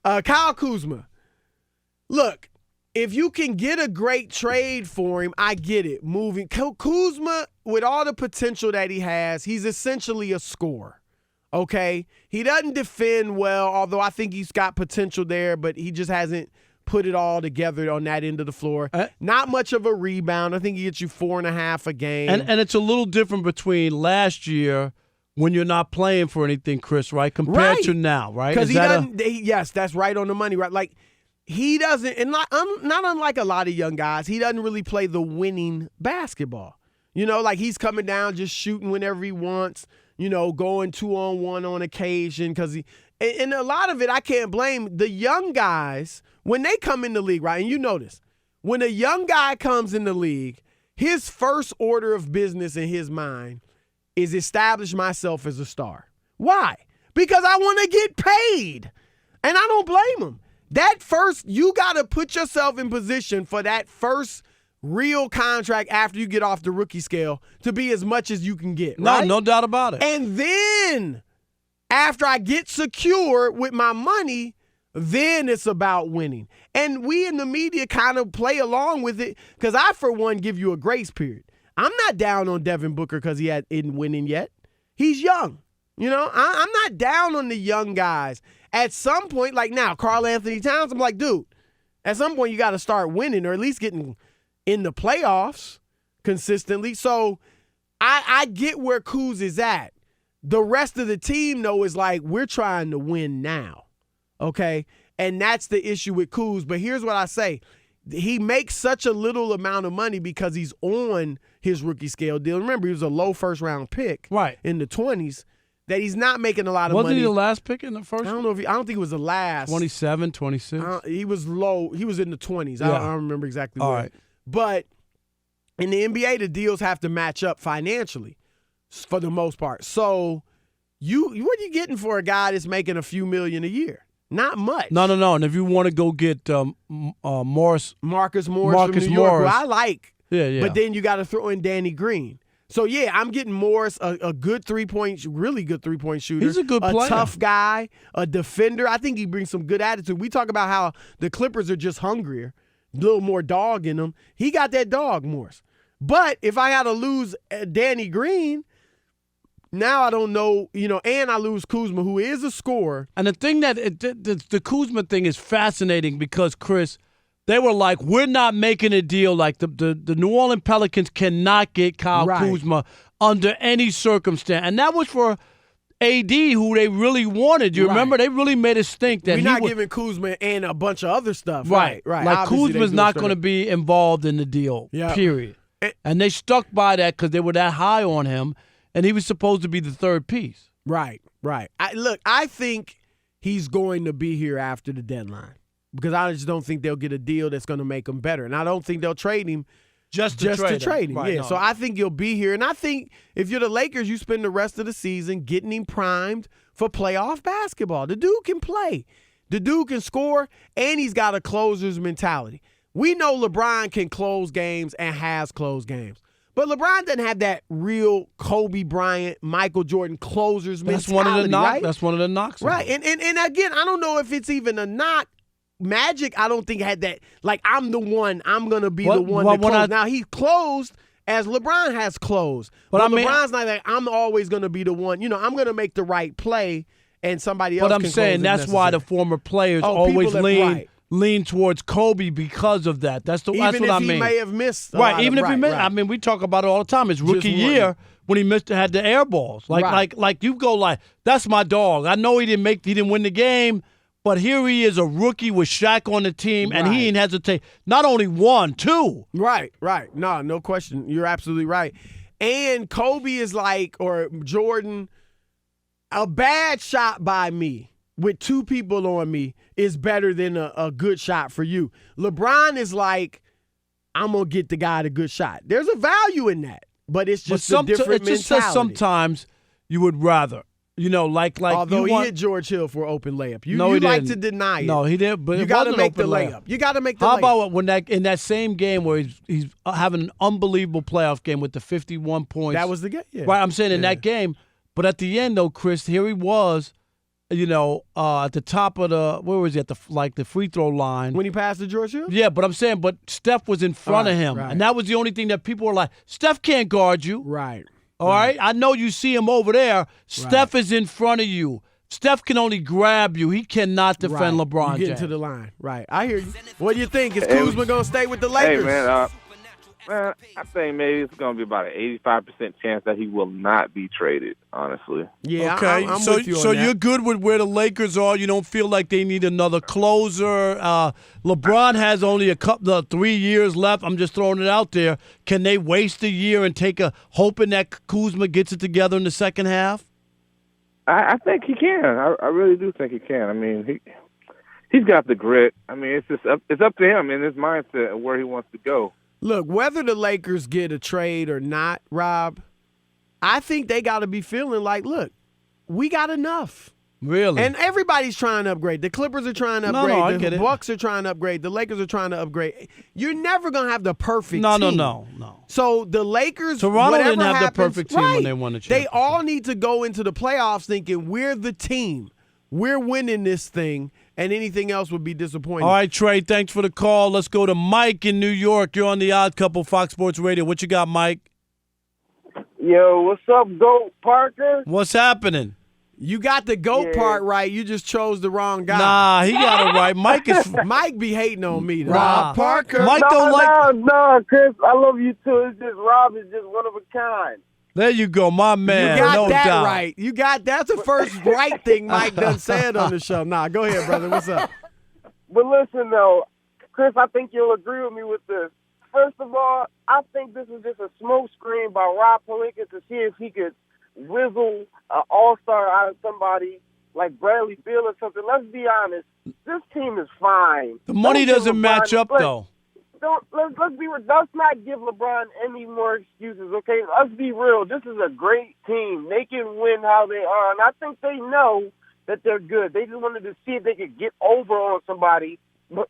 Kyle Kuzma. Look, if you can get a great trade for him, I get it. Moving Kuzma, with all the potential that he has, he's essentially a scorer. Okay? He doesn't defend well, although I think he's got potential there, but he just hasn't put it all together on that end of the floor. Not much of a rebound. I think he gets you 4.5 a game. And it's a little different between last year when you're not playing for anything, Chris, right? Compared to now, right? Because he doesn't. Yes, that's right on the money, right? Like, he doesn't, and not unlike a lot of young guys, he doesn't really play the winning basketball. You know, like he's coming down just shooting whenever he wants, you know, going 2-on-1 on occasion. Because and a lot of it, I can't blame the young guys when they come in the league, right? And you notice, when a young guy comes in the league, his first order of business in his mind is establish myself as a star. Why? Because I want to get paid. And I don't blame him. That first, you got to put yourself in position for that first real contract after you get off the rookie scale to be as much as you can get, right? No doubt about it. And then after I get secure with my money, then it's about winning. And we in the media kind of play along with it because I, for one, give you a grace period. I'm not down on Devin Booker because he isn't winning yet. He's young. You know, I'm not down on the young guys. At some point, like now, Karl Anthony Towns, I'm like, dude, at some point you got to start winning or at least getting in the playoffs consistently. So I get where Kuz is at. The rest of the team, though, is like, we're trying to win now, okay? And that's the issue with Kuz. But here's what I say. He makes such a little amount of money because he's on his rookie scale deal. Remember, he was a low first-round pick in the 20s. That he's not making a lot of money. Wasn't he the last pick in the first? I don't know if I don't think it was the last. 27, 26? He was low. He was in the 20s. Yeah. I don't remember exactly All where. right. But in the NBA, the deals have to match up financially for the most part. So what are you getting for a guy that's making a few million a year? Not much. No. And if you want to go get Marcus Morris from New York, who I like. Yeah. But then you got to throw in Danny Green. So, yeah, I'm getting Morris, a good really good three-point shooter. He's a good player. A tough guy, a defender. I think he brings some good attitude. We talk about how the Clippers are just hungrier, a little more dog in them. He got that dog, Morris. But if I had to lose Danny Green, now I don't know, you know, and I lose Kuzma, who is a scorer. And the thing that the Kuzma thing is fascinating because, Chris, they were like, we're not making a deal. Like the New Orleans Pelicans cannot get Kyle Kuzma under any circumstance. And that was for AD, who they really wanted. You remember? They really made us think that we're not giving Kuzma and a bunch of other stuff. Right. Like Obviously, Kuzma's not going to be involved in the deal, period. And they stuck by that because they were that high on him, and he was supposed to be the third piece. Right. I think he's going to be here after the deadline. Because I just don't think they'll get a deal that's going to make him better. And I don't think they'll trade him just to trade him. Right, yeah, so I think he'll be here. And I think if you're the Lakers, you spend the rest of the season getting him primed for playoff basketball. The dude can play. The dude can score, and he's got a closer's mentality. We know LeBron can close games and has closed games. But LeBron doesn't have that real Kobe Bryant, Michael Jordan closer's mentality, That's one of the knocks. Right. And again, I don't know if it's even a knock. Magic, I don't think had that, like, I'm the one, I'm going to be the one that closed. Now, he closed as LeBron has closed. But LeBron's not like, I'm always going to be the one. You know, I'm going to make the right play, and somebody else can close. But I'm saying that's why the former players always lean towards Kobe because of that. That's what I mean. Even if he may have missed. Even if he missed. I mean, we talk about it all the time. His rookie year when he had the air balls. Like you go like, that's my dog. I know he didn't win the game. But here he is, a rookie with Shaq on the team, and he didn't hesitate. Not only one, two. Right. No question. You're absolutely right. And Kobe is like, or Jordan, a bad shot by me with two people on me is better than a good shot for you. LeBron is like, I'm going to get the guy the good shot. There's a value in that, but it's just a different mentality. It just says sometimes you would rather. You know, like although he hit George Hill for an open layup. You like to deny it. No, he didn't. But you got to make the layup. You got to make the layup. How about when in that same game where he's having an unbelievable playoff game with the 51 points? That was the game. Yeah. Right, I'm saying in that game. But at the end, though, Chris, here he was. at the top of where was he at the free throw line when he passed to George Hill? Yeah, but I'm saying, Steph was in front of him, right. and that was the only thing that people were like, Steph can't guard you. Right. All right? I know you see him over there. Steph is in front of you. Steph can only grab you. He cannot defend LeBron you James. To the line. Right. I hear you. What do you think? Is Kuzma going to stay with the Lakers? Hey, man, I think maybe it's going to be about an 85% chance that he will not be traded, honestly. Yeah, okay. I'm so with you on so that. you're good with where the Lakers are. You don't feel like they need another closer. LeBron has only a couple of 3 years left. I'm just throwing it out there. Can they waste a year and hoping that Kuzma gets it together in the second half? I think he can. I really do think he can. I mean, he's got the grit. I mean, it's up to him and his mindset and where he wants to go. Look, whether the Lakers get a trade or not, Rob, I think they got to be feeling like, look, we got enough. Really? And everybody's trying to upgrade. The Clippers are trying to upgrade. I get The it. Bucks are trying to upgrade. The Lakers are trying to upgrade. You're never going to have the perfect No. team. So the Lakers, Toronto didn't have happens, the perfect team when they won the championship. They all need to go into the playoffs thinking we're the team. We're winning this thing, and anything else would be disappointing. All right, Trey, thanks for the call. Let's go to Mike in New York. You're on the Odd Couple, Fox Sports Radio. What you got, Mike? Yo, what's up, GOAT Parker? What's happening? You got the GOAT part right. You just chose the wrong guy. Nah, he got it right. Mike be hating on me, though. Rob Parker. Mike don't like. No, Chris, I love you too. It's just Rob is just one of a kind. There you go, my man. You got no that doubt. right. That's the first right thing Mike done said on the show. Nah, go ahead, brother. What's up? But listen, though, Chris, I think you'll agree with me with this. First of all, I think this is just a smoke screen by Rob Pelinka to see if he could whizzle an all-star out of somebody like Bradley Beal or something. Let's be honest. This team is fine. The money doesn't match up, though. Let's be real. Let's not give LeBron any more excuses, okay? Let's be real. This is a great team. They can win how they are, and I think they know that they're good. They just wanted to see if they could get over on somebody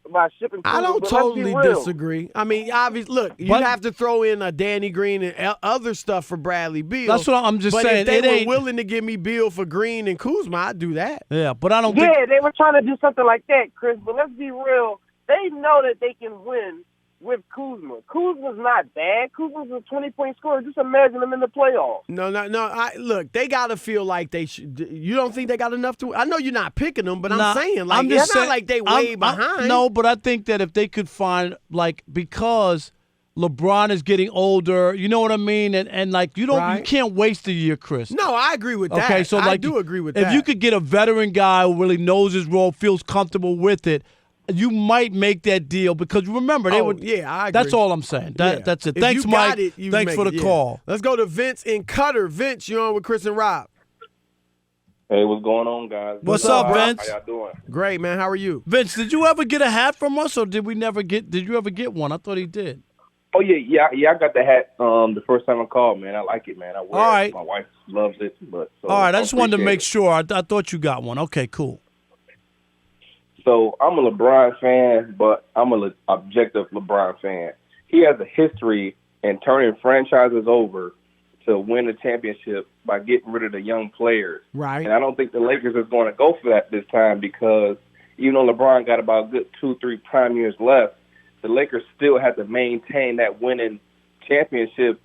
by shipping. I don't totally disagree. I mean, obviously, look, you have to throw in a Danny Green and other stuff for Bradley Beal. That's what I'm just saying. But if they were willing to give me Beal for Green and Kuzma, I'd do that. Yeah, but I don't think. Yeah, they were trying to do something like that, Chris, but let's be real. They know that they can win with Kuzma. Kuzma's not bad. Kuzma's a 20-point scorer. Just imagine him in the playoffs. No. Look, they got to feel like they should. You don't think they got enough to? I know you're not picking them, but I'm saying, like, it's not like they way behind. No, but I think that if they could find, like, because LeBron is getting older, you know what I mean? And like, you can't waste a year, Chris. No, I agree with that. Okay, so I like, do agree with that. If you could get a veteran guy who really knows his role, feels comfortable with it, you might make that deal because remember they would. Yeah, I agree. That's all I'm saying. That's it. Thanks, Mike. Thanks for the call. Let's go to Vince in Qatar. Vince, you're on with Chris and Rob. Hey, what's going on, guys? What's up, Vince? How y'all doing? Great, man. How are you? Vince, did you ever get a hat from us, or did you ever get one? I thought he did. Oh yeah. I got the hat the first time I called, man. I like it, man. I wear all right. it. My wife loves it, but all right. I just wanted to make sure. I thought you got one. Okay, cool. So I'm a LeBron fan, but I'm an objective LeBron fan. He has a history in turning franchises over to win a championship by getting rid of the young players. Right. And I don't think the Lakers is going to go for that this time because even though LeBron got about a good 2-3 prime years left, the Lakers still have to maintain that winning championship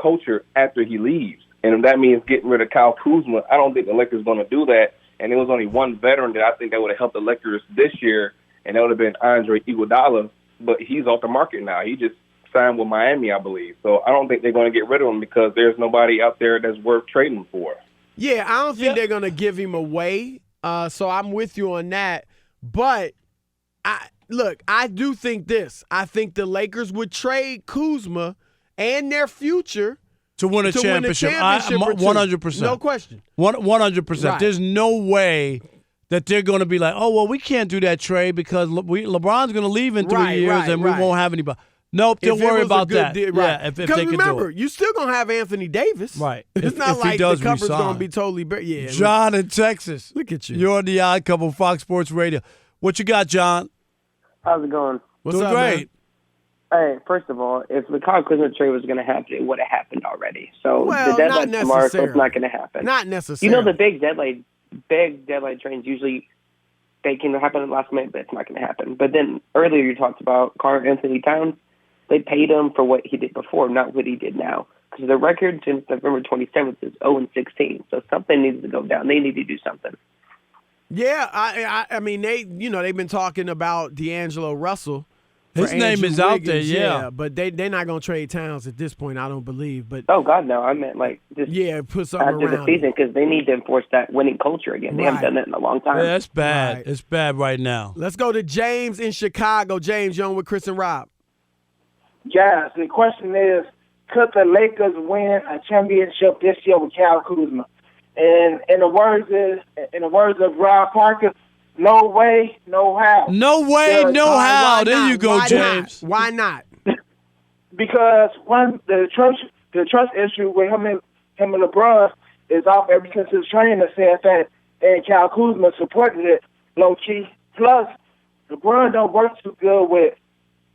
culture after he leaves. And if that means getting rid of Kyle Kuzma, I don't think the Lakers are going to do that. And there was only one veteran that I think that would have helped the Lakers this year, and that would have been Andre Iguodala. But he's off the market now. He just signed with Miami, I believe. So I don't think they're going to get rid of him because there's nobody out there that's worth trading for. Yeah, I don't think they're going to give him away. So I'm with you on that. But, I do think this. I think the Lakers would trade Kuzma and their future to win a championship. 100%. No question. 100%. Right. There's no way that they're going to be like, oh, well, we can't do that trade because LeBron's going to leave in 3 years and we won't have anybody. Nope, don't worry about that. Deal, right. Yeah, if they can remember, do it. You still going to have Anthony Davis. Right. It's not like the cupboard's going to be totally bare. Yeah. John in Texas. Look at you. You're on the Odd Couple, Fox Sports Radio. What you got, John? How's it going? What's Doing up, great. Man? Hey, first of all, if the Kyle Kuzma trade was going to happen, it would have happened already. So well, the deadline tomorrow, so it's not going to happen. Not necessarily. You know, the big deadline big deadline trades usually they can happen at the last minute, but it's not going to happen. But then earlier you talked about Karl Anthony Towns. They paid him for what he did before, not what he did now. Because the record since November 27th is 0-16. So something needs to go down. They need to do something. Yeah, I mean, they've been talking about D'Angelo Russell. His name is out there, yeah. But they're not going to trade Towns at this point, I don't believe. But oh, God, no. I meant just put something after around the season because they need to enforce that winning culture again. They haven't done that in a long time. Yeah, that's bad. Right. It's bad right now. Let's go to James in Chicago. James, you're on with Chris and Rob. Yes, the question is, could the Lakers win a championship this year with Kyle Kuzma? And in the words of Rob Parker, no way, no how. No way, no how. There you go, James. Why not? Because the trust issue with him and LeBron is off ever since his trainer said that, and Kyle Kuzma supported it low key. Plus, LeBron don't work too good with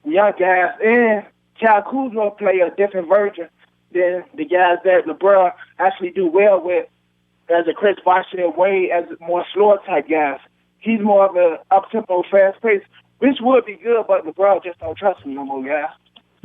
young guys, and Kyle Kuzma play a different version than the guys that LeBron actually do well with, as a Chris Bosh and Wade, as more slower type guys. He's more of an up-tempo, fast-paced, which would be good, but LeBron just don't trust him no more, guys.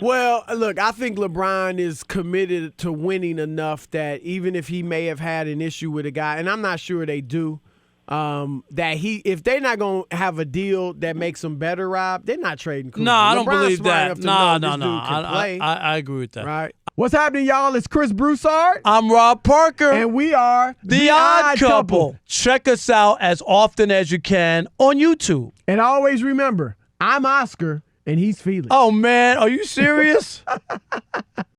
Well, look, I think LeBron is committed to winning enough that even if he may have had an issue with a guy, and I'm not sure they do, that if they're not going to have a deal that makes them better, Rob, they're not trading Kuzma. No, I don't LeBron's believe smart that. enough to know this No. dude can play, I agree with that. right? What's happening, y'all? It's Chris Broussard. I'm Rob Parker. And we are The Odd Couple. Check us out as often as you can on YouTube. And always remember, I'm Oscar, and he's Felix. Oh, man. Are you serious?